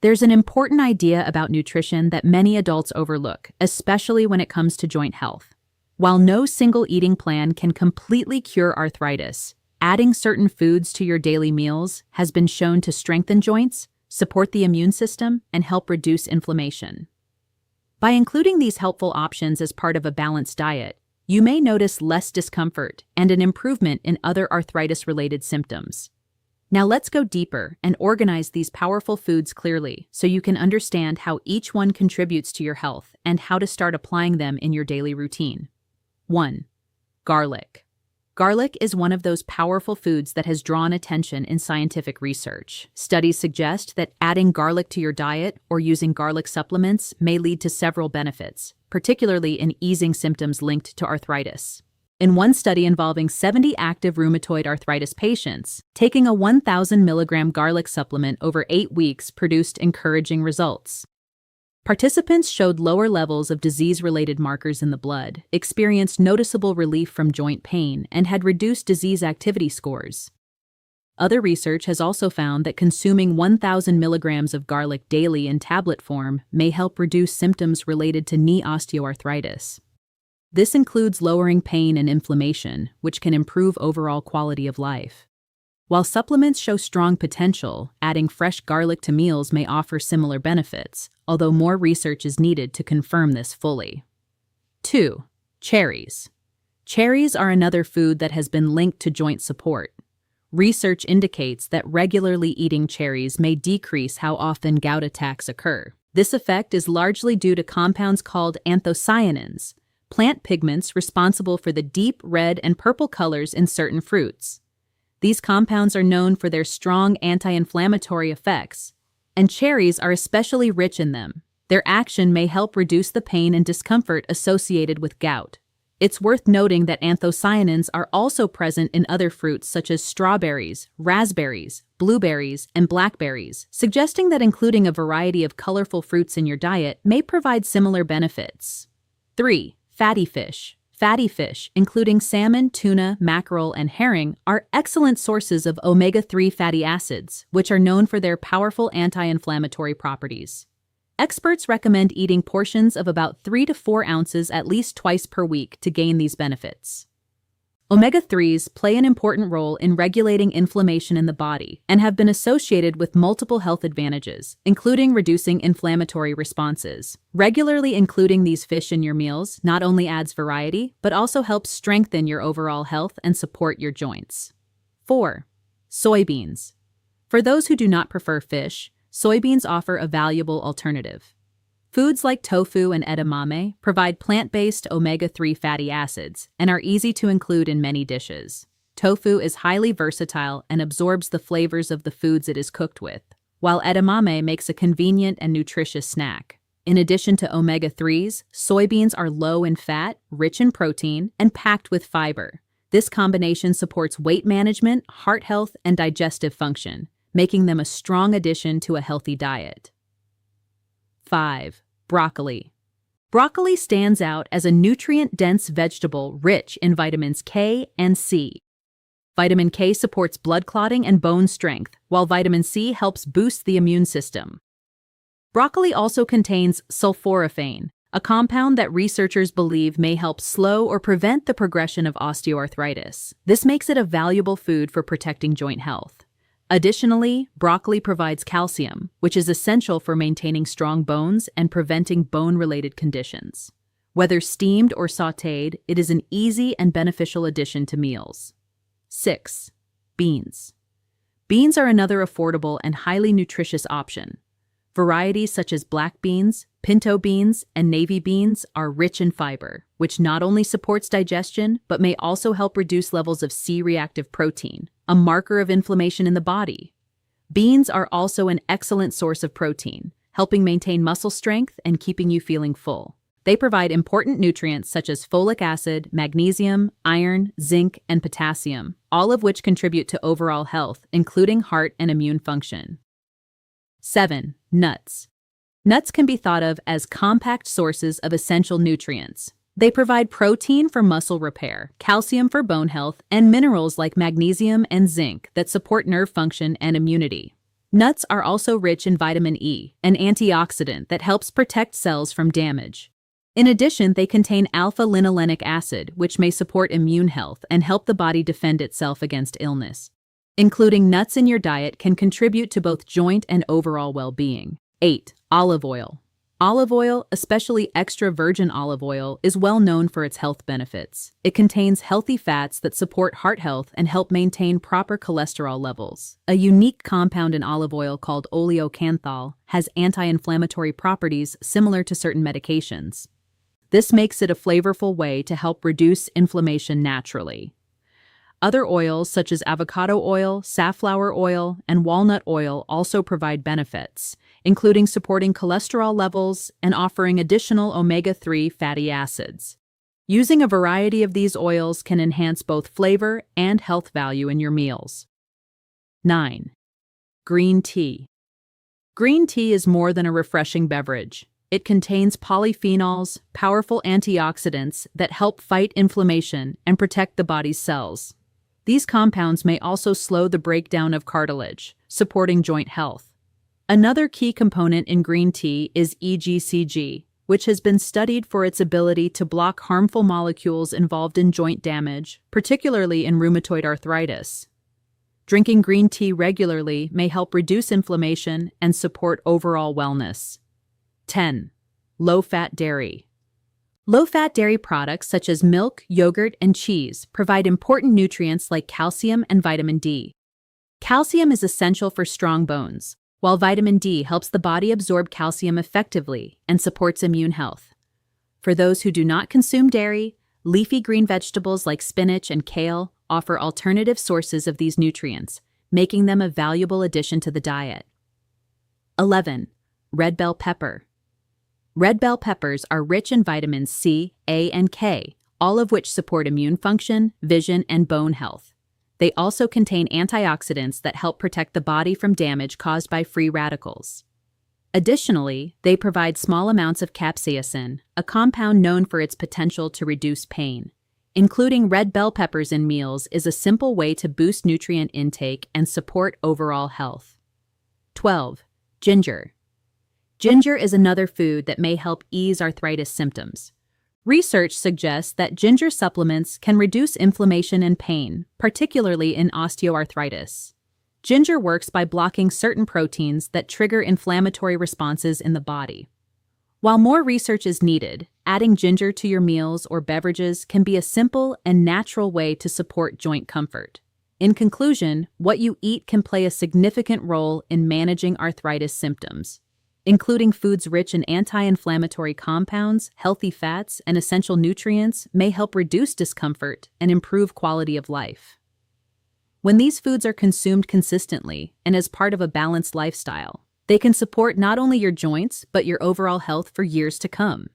There's an important idea about nutrition that many adults overlook, especially when it comes to joint health. While no single eating plan can completely cure arthritis, adding certain foods to your daily meals has been shown to strengthen joints, support the immune system, and help reduce inflammation. By including these helpful options as part of a balanced diet, you may notice less discomfort and an improvement in other arthritis-related symptoms. Now let's go deeper and organize these powerful foods clearly so you can understand how each one contributes to your health and how to start applying them in your daily routine. 1. Garlic. Garlic is one of those powerful foods that has drawn attention in scientific research. Studies suggest that adding garlic to your diet or using garlic supplements may lead to several benefits, particularly in easing symptoms linked to arthritis. In one study involving 70 active rheumatoid arthritis patients, taking a 1,000 milligram garlic supplement over 8 weeks produced encouraging results. Participants showed lower levels of disease-related markers in the blood, experienced noticeable relief from joint pain, and had reduced disease activity scores. Other research has also found that consuming 1,000 milligrams of garlic daily in tablet form may help reduce symptoms related to knee osteoarthritis. This includes lowering pain and inflammation, which can improve overall quality of life. While supplements show strong potential, adding fresh garlic to meals may offer similar benefits, although more research is needed to confirm this fully. 2. Cherries. Cherries are another food that has been linked to joint support. Research indicates that regularly eating cherries may decrease how often gout attacks occur. This effect is largely due to compounds called anthocyanins, plant pigments responsible for the deep red and purple colors in certain fruits. These compounds are known for their strong anti-inflammatory effects, and cherries are especially rich in them. Their action may help reduce the pain and discomfort associated with gout. It's worth noting that anthocyanins are also present in other fruits such as strawberries, raspberries, blueberries, and blackberries, suggesting that including a variety of colorful fruits in your diet may provide similar benefits. 3. Fatty fish. Fatty fish, including salmon, tuna, mackerel, and herring, are excellent sources of omega-3 fatty acids, which are known for their powerful anti-inflammatory properties. Experts recommend eating portions of about 3 to 4 ounces at least twice per week to gain these benefits. Omega-3s play an important role in regulating inflammation in the body and have been associated with multiple health advantages, including reducing inflammatory responses. Regularly including these fish in your meals not only adds variety, but also helps strengthen your overall health and support your joints. 4. Soybeans. For those who do not prefer fish, soybeans offer a valuable alternative. Foods like tofu and edamame provide plant-based omega-3 fatty acids and are easy to include in many dishes. Tofu is highly versatile and absorbs the flavors of the foods it is cooked with, while edamame makes a convenient and nutritious snack. In addition to omega-3s, soybeans are low in fat, rich in protein, and packed with fiber. This combination supports weight management, heart health, and digestive function, making them a strong addition to a healthy diet. 5. Broccoli. Broccoli stands out as a nutrient-dense vegetable rich in vitamins K and C. Vitamin K supports blood clotting and bone strength, while vitamin C helps boost the immune system. Broccoli also contains sulforaphane, a compound that researchers believe may help slow or prevent the progression of osteoarthritis. This makes it a valuable food for protecting joint health. Additionally, broccoli provides calcium, which is essential for maintaining strong bones and preventing bone-related conditions. Whether steamed or sautéed, it is an easy and beneficial addition to meals. 6. Beans. Beans are another affordable and highly nutritious option. Varieties such as black beans, pinto beans, and navy beans are rich in fiber, which not only supports digestion, but may also help reduce levels of C-reactive protein, a marker of inflammation in the body. Beans are also an excellent source of protein, helping maintain muscle strength and keeping you feeling full. They provide important nutrients such as folic acid, magnesium, iron, zinc, and potassium, all of which contribute to overall health, including heart and immune function. 7. Nuts. Nuts can be thought of as compact sources of essential nutrients. They provide protein for muscle repair, calcium for bone health, and minerals like magnesium and zinc that support nerve function and immunity. Nuts are also rich in vitamin E, an antioxidant that helps protect cells from damage. In addition, they contain alpha-linolenic acid, which may support immune health and help the body defend itself against illness. Including nuts in your diet can contribute to both joint and overall well-being. 8. Olive oil. Olive oil, especially extra virgin olive oil, is well known for its health benefits. It contains healthy fats that support heart health and help maintain proper cholesterol levels. A unique compound in olive oil called oleocanthal has anti-inflammatory properties similar to certain medications. This makes it a flavorful way to help reduce inflammation naturally. Other oils such as avocado oil, safflower oil, and walnut oil also provide benefits, including supporting cholesterol levels and offering additional omega-3 fatty acids. Using a variety of these oils can enhance both flavor and health value in your meals. 9. Green tea. Green tea is more than a refreshing beverage. It contains polyphenols, powerful antioxidants that help fight inflammation and protect the body's cells. These compounds may also slow the breakdown of cartilage, supporting joint health. Another key component in green tea is EGCG, which has been studied for its ability to block harmful molecules involved in joint damage, particularly in rheumatoid arthritis. Drinking green tea regularly may help reduce inflammation and support overall wellness. 10. Low-fat dairy. Low-fat dairy products such as milk, yogurt, and cheese provide important nutrients like calcium and vitamin D. Calcium is essential for strong bones, while vitamin D helps the body absorb calcium effectively and supports immune health. For those who do not consume dairy, leafy green vegetables like spinach and kale offer alternative sources of these nutrients, making them a valuable addition to the diet. 11. Red bell pepper. Red bell peppers are rich in vitamins C, A, and K, all of which support immune function, vision, and bone health. They also contain antioxidants that help protect the body from damage caused by free radicals. Additionally, they provide small amounts of capsaicin, a compound known for its potential to reduce pain. Including red bell peppers in meals is a simple way to boost nutrient intake and support overall health. 12. Ginger. Ginger is another food that may help ease arthritis symptoms. Research suggests that ginger supplements can reduce inflammation and pain, particularly in osteoarthritis. Ginger works by blocking certain proteins that trigger inflammatory responses in the body. While more research is needed, adding ginger to your meals or beverages can be a simple and natural way to support joint comfort. In conclusion, what you eat can play a significant role in managing arthritis symptoms. Including foods rich in anti-inflammatory compounds, healthy fats, and essential nutrients may help reduce discomfort and improve quality of life. When these foods are consumed consistently and as part of a balanced lifestyle, they can support not only your joints but your overall health for years to come.